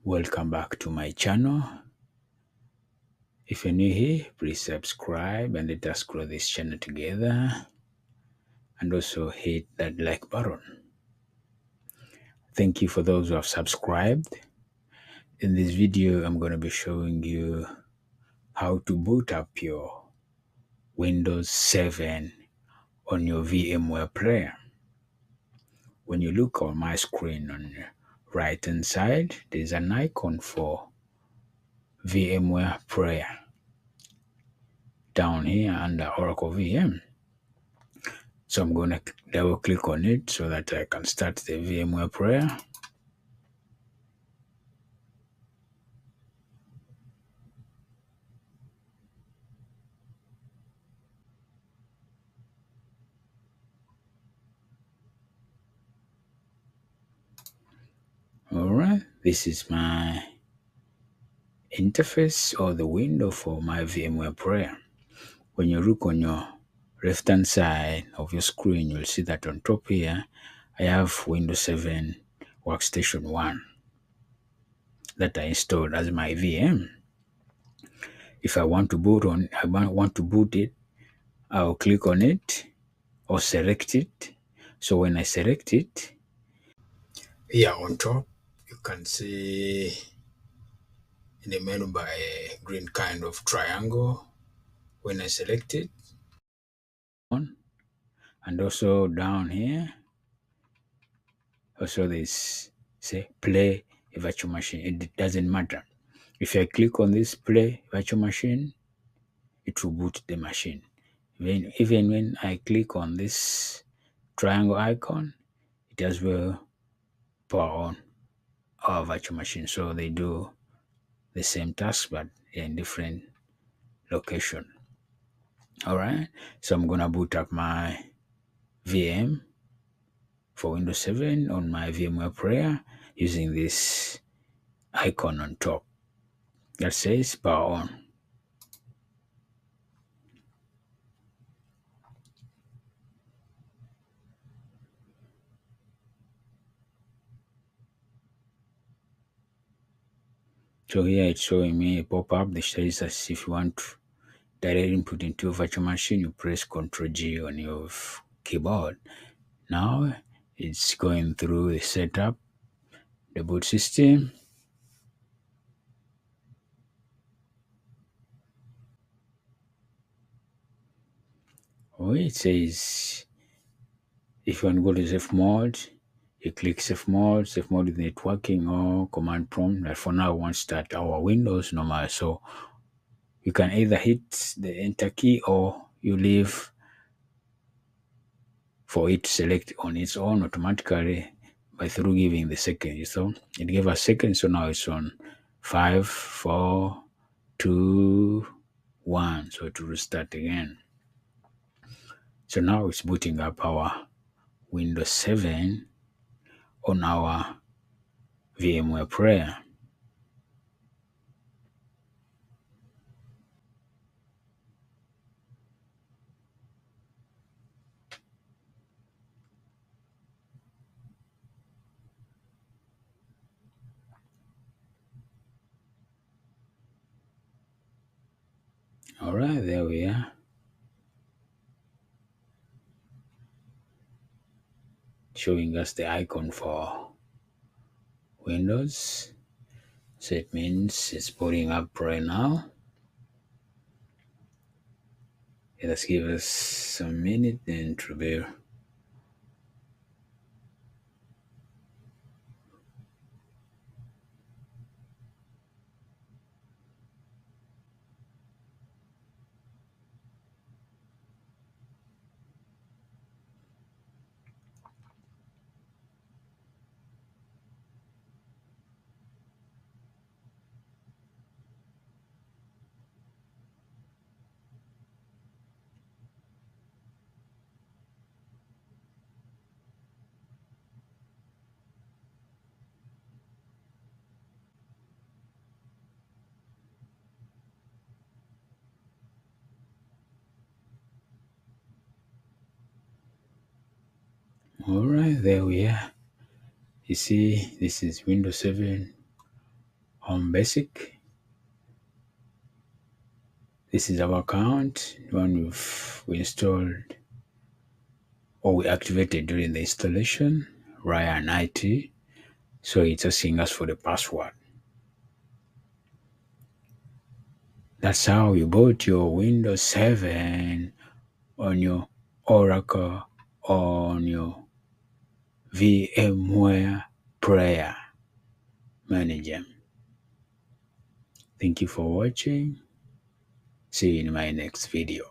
Welcome back to my channel. If you're new here, please subscribe and let us grow this channel together, and also hit that like button. Thank you for those who have subscribed. In this video, I'm going to be showing you how to boot up your Windows 7 on your VMware player. When you look on my screen on the right hand side, there's an icon for VMware player down here under Oracle VM. So I'm going to double click on it so that I can start the VMware player. All right, this is my interface or the window for my VMware player. When you look on your left-hand side of your screen, you'll see that on top here, I have Windows 7 Workstation 1 that I installed as my VM. If I want to boot it, I'll click on it or select it. So when I select it, here on top, you can see in the menu bar a green kind of triangle. When I select it, and also down here, also this say play a virtual machine. It doesn't matter. If I click on this play virtual machine, it will boot the machine. Even when I click on this triangle icon, it as well power on our virtual machine. So they do the same task, but in different location. All right, so I'm gonna boot up my VM for Windows 7 on my VMware player using this icon on top that says power on. So here it's showing me a pop-up that says that if you want direct input into a virtual machine, you press Ctrl G on your keyboard. Now it's going through the setup, the boot system. Oh, it says if you want to go to safe mode, you click safe mode is networking or command prompt. But for now, I want to start our Windows normal. So you can either hit the enter key or you leave for it to select on its own automatically by through giving the second. So it gave us seconds, so now it's on 5, 4, 2, 1. So to restart again. So now it's booting up our Windows 7 on our VMware player. All right, there we are. Showing us the icon for Windows. So it means it's booting up right now. Let's give us some minute and to be. All right, there we are. You see, this is Windows 7 Home Basic. This is our account, one we installed or we activated during the installation, Ryan IT. So it's asking us for the password. That's how you boot your Windows 7 on your Oracle, on your VMware Player Manager. Thank you for watching. See you in my next video.